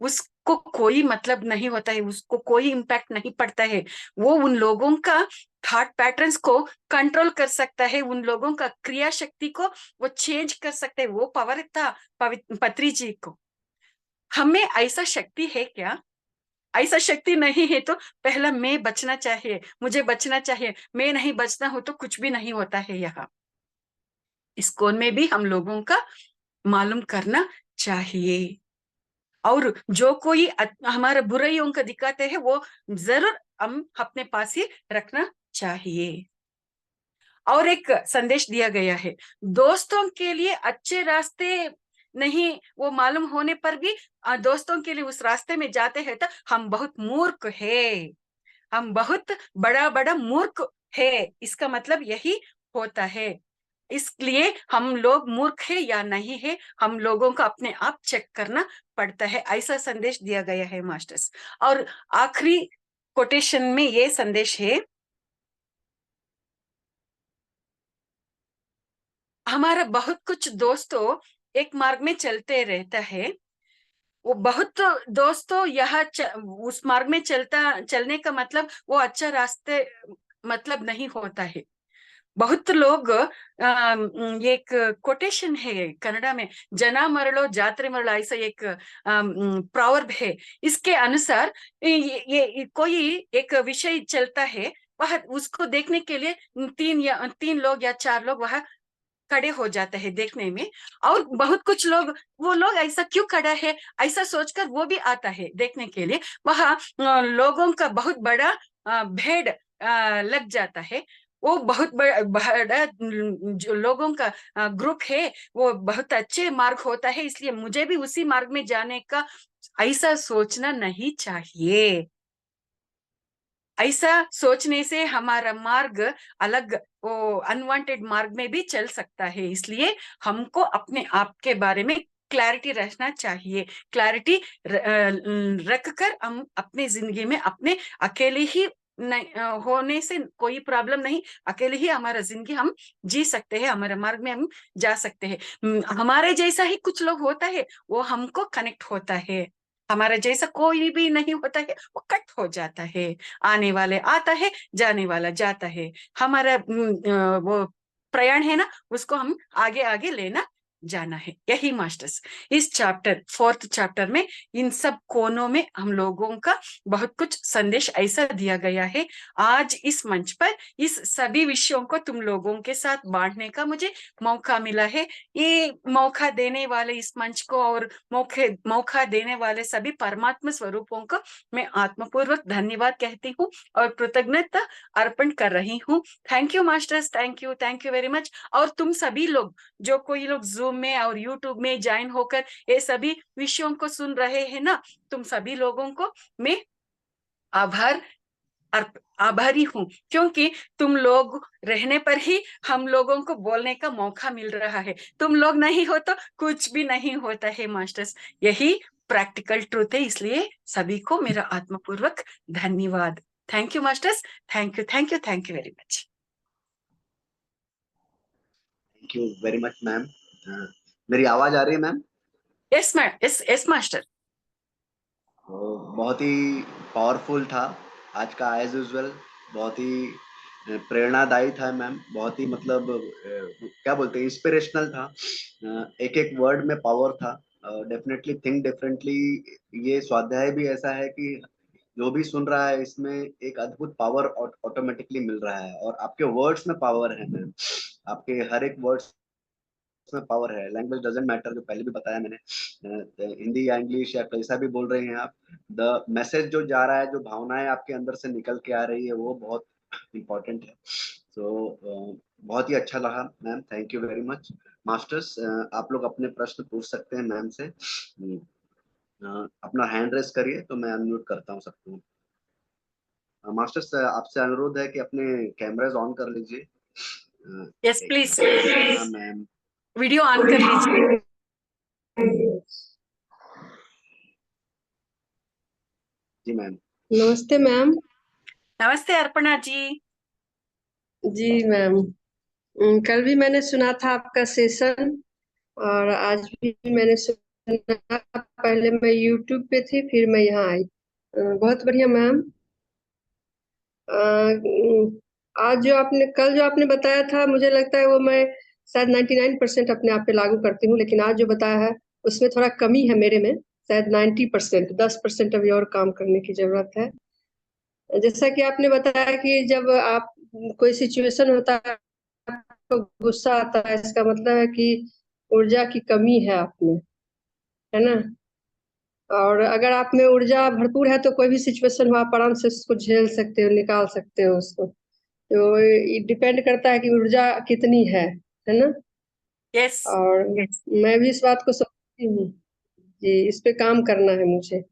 B: उसको कोई मतलब नहीं होता है, उसको कोई इम्पैक्ट नहीं पड़ता है, वो उन लोगों का थॉट पैटर्न्स को कंट्रोल कर सकता है, उन लोगों का क्रिया शक्ति को वो चेंज कर सकते हैं, वो पावर था पत्री जी को। हमें ऐसा शक्ति है क्या? ऐसा शक्ति नहीं है तो पहला मैं बचना चाहिए, मुझे बचना चाहिए, मैं नहीं बचता हूं तो कुछ भी नहीं होता है। यहाँ इस कोण में भी हम लोगों का मालूम करना चाहिए, और जो कोई हमारे बुराइयों का दिखाते हैं वो जरूर हम अपने पास ही रखना चाहिए। और एक संदेश दिया गया है, दोस्तों के लिए अच्छे रास्ते नहीं वो मालूम होने पर भी दोस्तों के लिए उस रास्ते में जाते हैं तो हम बहुत मूर्ख है, हम बहुत बड़ा बड़ा मूर्ख है, इसका मतलब यही होता है। इसलिए हम लोग मूर्ख है या नहीं है, हम लोगों को अपने आप चेक करना पड़ता है, ऐसा संदेश दिया गया है मास्टर्स। और आखिरी कोटेशन में ये संदेश है, हमारा बहुत कुछ दोस्तों एक मार्ग में चलते रहता है। वो बहुत दोस्तों उस मार्ग में चलने का मतलब वो अच्छा रास्ते मतलब नहीं होता है। बहुत लोग ये एक कोटेशन है कन्नड़ा में, जना मरलो जात्रे मरलो, ऐसा एक प्रॉवर्ब है। इसके अनुसार ये कोई एक विषय चलता है, वह उसको देखने के लिए तीन लोग या चार लोग वह खड़े हो जाते हैं देखने में। और बहुत कुछ लोग, वो लोग ऐसा क्यों खड़ा है ऐसा सोचकर वो भी आता है देखने के लिए। वहां लोगों का बहुत बड़ा भीड़ लग जाता है। वो बहुत बड़ा जो लोगों का ग्रुप है, वो बहुत अच्छे मार्ग होता है, इसलिए मुझे भी उसी मार्ग में जाने का ऐसा सोचना नहीं चाहिए। ऐसा सोचने से हमारा मार्ग अलग, वो अनवांटेड मार्ग में भी चल सकता है। इसलिए हमको अपने आप के बारे में क्लैरिटी रखना चाहिए। क्लैरिटी रख कर हम अपने जिंदगी में अपने अकेले ही होने से कोई प्रॉब्लम नहीं, अकेले ही हमारा जिंदगी हम जी सकते हैं, हमारे मार्ग में हम जा सकते हैं। हमारे जैसा ही कुछ लोग होता है, वो हमको कनेक्ट होता है। हमारा जैसा कोई भी नहीं होता है, वो कट हो जाता है। आने वाले आता है, जाने वाला जाता है। हमारा वो प्रयाण है ना, उसको हम आगे आगे लेना जाना है। यही मास्टर्स इस चैप्टर, फोर्थ चैप्टर में इन सब कोनों में हम लोगों का बहुत कुछ संदेश ऐसा दिया गया है। आज इस मंच पर इस सभी विषयों को तुम लोगों के साथ बांटने का मुझे मौका मिला है। ये मौका देने वाले इस मंच को और मौका देने वाले सभी परमात्मा स्वरूपों को मैं आत्मपूर्वक धन्यवाद कहती हूँ और कृतज्ञता अर्पण कर रही हूँ। Thank you masters, thank you very much. और तुम सभी लोग, जो कोई लोग जूम में और यूट्यूब में ज्वाइन होकर ये सभी विषयों को सुन रहे हैं ना, तुम सभी लोगों को मैं आभार आभारी हूँ, क्योंकि तुम लोग रहने पर ही हम लोगों को बोलने का मौका मिल रहा है। तुम लोग नहीं हो तो कुछ भी नहीं होता है मास्टर्स, यही प्रैक्टिकल ट्रूथ है। इसलिए सभी को मेरा आत्मपूर्वक धन्यवाद। Thank you masters, thank you very much.
A: Thank you very much ma'am. मेरी आवाज आ रही है ma'am?
B: Yes ma'am, yes master.
A: बहुत ही पावरफुल था आज का, एज यूजुअल बहुत ही प्रेरणादायी था मैम। बहुत ही मतलब क्या बोलते हैं, इंस्पिरेशनल था। एक एक वर्ड में पावर था। डेफिनेटली थिंक डिफरेंटली, ये स्वाध्याय भी ऐसा है कि जो भी सुन रहा है इसमें एक अद्भुत पावर ऑटोमेटिकली मिल रहा है। और आपके वर्ड्स में पावर है मैम, आपके हर एक वर्ड्स में पावर है। लैंग्वेज डजेंट मैटर, जो पहले भी बताया मैंने, हिंदी या इंग्लिश या कैसा भी बोल रहे हैं आप, द मैसेज जो जा रहा है, जो भावनाएं आपके अंदर से निकल के आ रही है, वो बहुत इम्पोर्टेंट है। सो बहुत ही अच्छा लगा ma'am, thank you very much. Masters, आप लोग अपने प्रश्न पूछ सकते हैं मैम से। अपना हैंड रेस करिए तो मैं अनम्यूट करता हूँ सबको। मास्टर्स, आपसे अनुरोध है कि अपने कैमराज ऑन कर लीजिए।
B: यस प्लीज,
A: हाँ मैम।
B: वीडियो ऑन कर लीजिए।
A: जी मैम।
C: नमस्ते मैम।
B: नमस्ते अर्पणा जी।
C: जी मैम, कल भी मैंने सुना था आपका सेशन और आज भी मैंने सुना। पहले मैं यूट्यूब पे थी, फिर मैं यहाँ आई। बहुत बढ़िया मैम। आज जो आपने कल जो आपने बताया था, मुझे लगता है वो मैं शायद 99% अपने आप पे लागू करती हूँ, लेकिन आज जो बताया है उसमें थोड़ा कमी है मेरे में, शायद 90%, 10% अभी और काम करने की जरूरत है। जैसा कि आपने बताया कि जब आप कोई सिचुएशन होता है, आपको गुस्सा आता है, इसका मतलब है कि ऊर्जा की कमी है आप में, है ना। और अगर आप में ऊर्जा भरपूर है तो कोई भी सिचुएशन हो आप आराम से उसको झेल सकते हो, निकाल सकते हो उसको। तो ये डिपेंड करता है कि ऊर्जा कितनी है ना।
B: यस
C: और
B: यस,
C: मैं भी इस बात को समझती हूँ जी, इस पे काम करना है मुझे।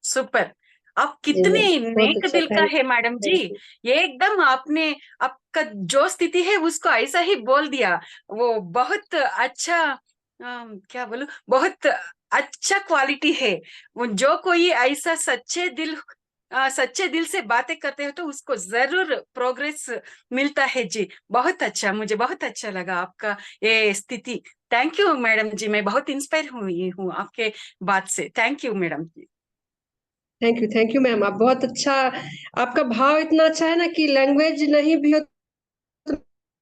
B: सुपर। आप
C: जी
B: कितने
C: मैम, बहुत
B: नेक
C: अच्छा,
B: दिल का
C: थैंक
B: है मैडम जी।
C: Thank you.
B: ये एकदम आपने आपका जो स्थिति है उसको ऐसा ही बोल दिया। वो बहुत अच्छा, क्या बोलूं, बहुत अच्छा क्वालिटी है। वो जो कोई ऐसा सच्चे दिल सच्चे दिल से बातें करते हो तो उसको जरूर प्रोग्रेस मिलता है जी। बहुत अच्छा, मुझे बहुत अच्छा लगा आपका ये स्थिति। थैंक यू मैडम जी, मैं बहुत इंस्पायर हुई हूँ आपके बात से। Thank you madam ji.
C: Thank you ma'am, आप बहुत अच्छा, आपका भाव इतना अच्छा है ना कि लैंग्वेज नहीं भी हो तो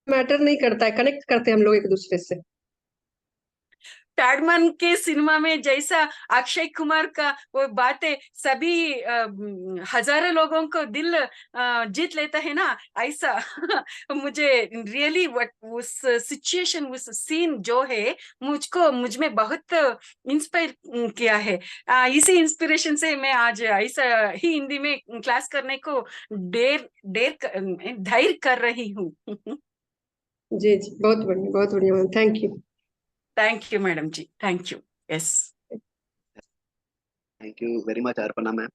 C: मैटर नहीं करता है, कनेक्ट करते हैं हम लोग एक दूसरे से।
B: पैडमैन के सिनेमा में जैसा अक्षय कुमार का वो बातें सभी हजारों लोगों को दिल जीत लेता है ना, ऐसा मुझे रियली उस सिचुएशन, उस सीन जो है मुझ में बहुत इंस्पायर किया है। इसी इंस्पिरेशन से मैं आज ऐसा ही हिंदी में क्लास करने को धैर्य कर रही हूँ।
C: जी जी, बहुत बढ़िया ma'am, thank you.
B: Thank you madam ji, thank you. Yes,
A: thank you very much Arpana ma'am.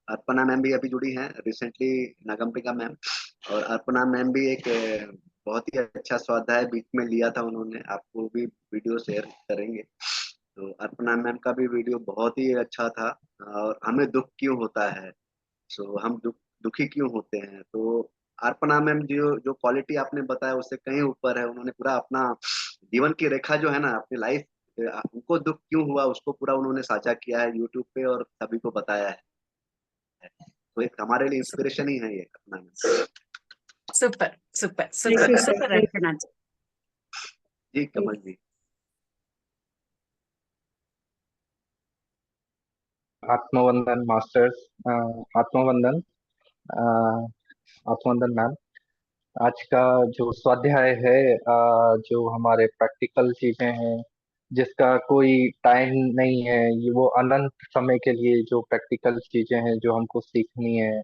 A: Arpana ma'am भी अभी जुड़ी हैं रिसेंटली, नागम्बिका मैम। और अर्पणा मैम भी एक बहुत ही अच्छा स्वाध्याय बीच में लिया था उन्होंने, आपको भी वीडियो शेयर करेंगे। तो अर्पणा मैम का भी वीडियो बहुत ही अच्छा था। और हमें दुख क्यों होता है, सो हम दुखी क्यों होते हैं। तो अर्पणा मैम जो क्वालिटी आपने बताया उससे कहीं ऊपर है। उन्होंने पूरा अपना जीवन की रेखा जो है ना, अपनी लाइफ, उनको दुख क्यों हुआ उसको पूरा उन्होंने साझा किया है यूट्यूब पे और सभी को बताया है। तो एक हमारे लिए इंस्पिरेशन ही है ये Arpana ma'am.
B: Super super
C: thank
B: super
C: you sir,
B: super Archana ji.
A: जी कमल जी।
D: आत्मवंदन मास्टर्स, आत्मवंदन, अ, आत्मवंदन मैम। आज का जो स्वाध्याय है, जो हमारे प्रैक्टिकल चीजें हैं, जिसका कोई टाइम नहीं है, ये वो अनंत समय के लिए जो प्रैक्टिकल चीजें हैं जो हमको सीखनी है,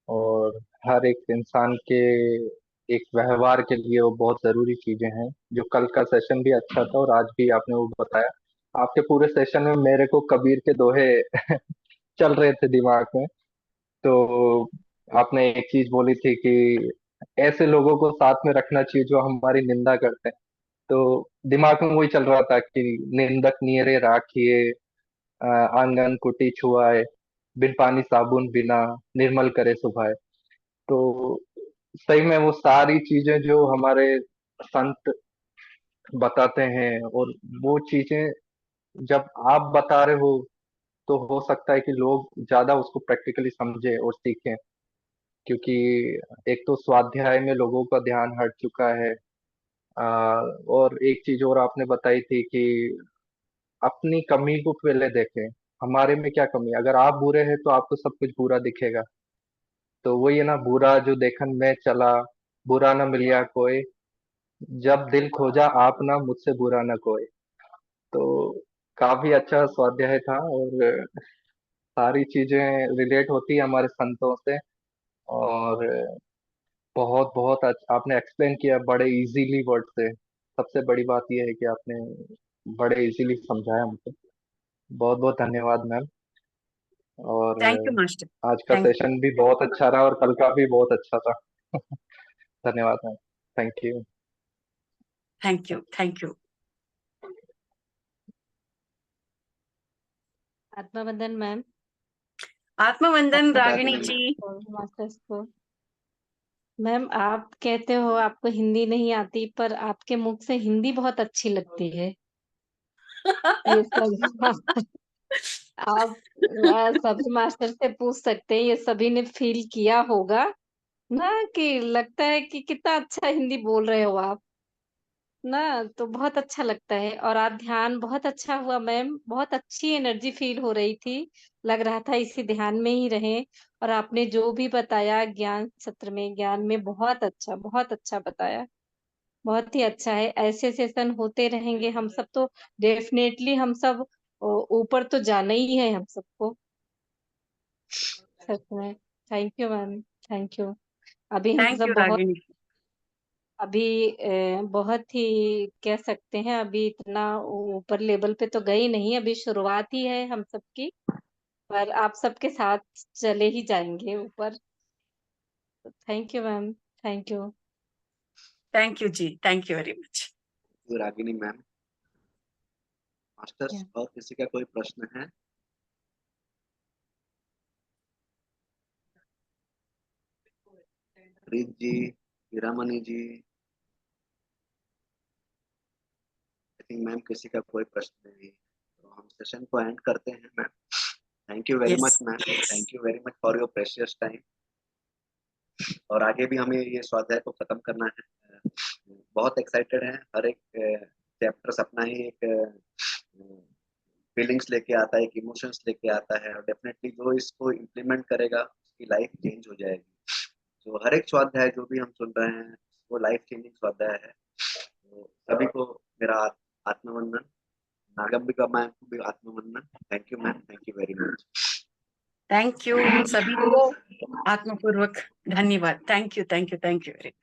D: और हर एक इंसान के एक व्यवहार के लिए वो बहुत जरूरी चीजें हैं। जो कल का सेशन भी अच्छा था और आज भी आपने वो बताया। आपके पूरे सेशन में मेरे को कबीर के दोहे चल रहे थे दिमाग में। तो आपने एक चीज बोली थी कि ऐसे लोगों को साथ में रखना चाहिए जो हमारी निंदा करते हैं। तो दिमाग में वही चल रहा था कि निंदक नियरे राखिए, आंगन कुटी छुआए, बिन पानी साबुन बिना निर्मल करे सुभाए। तो सही में वो सारी चीजें जो हमारे संत बताते हैं, और वो चीजें जब आप बता रहे हो तो हो सकता है कि लोग ज्यादा उसको प्रैक्टिकली समझे और सीखें। क्योंकि एक तो स्वाध्याय में लोगों का ध्यान हट चुका है। और एक चीज और आपने बताई थी कि अपनी कमी को पहले देखें, हमारे में क्या कमी है। अगर आप बुरे हैं तो आपको सब कुछ बुरा दिखेगा। तो वही है ना, बुरा जो देखन में चला, बुरा न मिलिया कोई, जब दिल खोजा आप ना मुझसे बुरा न कोई। तो काफी अच्छा स्वाध्याय था, और सारी चीजें रिलेट होती है हमारे संतों से। और बहुत बहुत अच्छा आपने एक्सप्लेन किया बड़े इजीली वर्ड से। सबसे बड़ी बात यह है कि आपने बड़े इजीली समझाया हमको। बहुत बहुत धन्यवाद मैम। और
B: थैंक यू मास्टर।
D: आज का
B: थैंक यू,
D: सेशन भी बहुत अच्छा रहा और कल का भी बहुत अच्छा था। धन्यवाद ma'am. Thank you.
B: Thank you, thank you.
E: आत्मवंदन मैम,
B: आत्मवंदन रागिनी
A: रागिनी
B: जी।
E: मास्टर्स को। मैम, आप कहते हो आपको हिंदी नहीं आती, पर आपके मुख से हिंदी बहुत अच्छी लगती है। ये सब आप सभी मास्टर से पूछ सकते हैं, ये सभी ने फील किया होगा ना, कि लगता है कि कितना अच्छा हिंदी बोल रहे हो आप ना। तो बहुत अच्छा लगता है। और आप ध्यान बहुत अच्छा हुआ मैम, बहुत अच्छी एनर्जी फील हो रही थी। लग रहा था इसी ध्यान में ही रहें। और आपने जो भी बताया ज्ञान सत्र में, ज्ञान में बहुत अच्छा बताया। बहुत ही अच्छा है। ऐसे सेशन होते रहेंगे, हम सब तो डेफिनेटली हम सब ऊपर तो जाना ही है हम सबको, सच में। Thank you ma'am, thank you. अभी हम
B: थैंक
E: सब
B: यू
E: बहुत,
B: रागिनी।
E: अभी बहुत ही कह सकते हैं, अभी इतना ऊपर लेवल पे तो गई नहीं, अभी शुरुआत ही है हम सबकी। पर आप सबके साथ चले ही जाएंगे ऊपर। Thank you ma'am, thank you.
B: Thank you जी, thank you very much.
A: Ragini ma'am. Masters और किसी का कोई प्रश्न है? Preet ji, Hiramani ji, I think ma'am किसी का कोई प्रश्न नहीं, तो हम सेशन को एंड करते हैं ma'am. Thank you very much ma'am, thank you very much for your precious time. और आगे भी हमें ये स्वाध्याय को खत्म करना है। बहुत एक्साइटेड है, हर एक चैप्टर्स अपना ही एक फीलिंग्स लेके आता है, एक इमोशंस लेके आता है, और डेफिनेटली जो इसको इम्प्लीमेंट करेगा उसकी लाइफ चेंज हो जाएगी। तो हर एक स्वाध्याय जो भी हम सुन रहे हैं वो लाइफ चेंजिंग स्वाध्याय है। तो सभी को मेरा आत्मवंदन, नागंबिका मैम को भी आत्मवंदन। Thank you ma'am, thank you very much.
B: Thank you सभी को आत्मपूर्वक धन्यवाद। Thank you very much.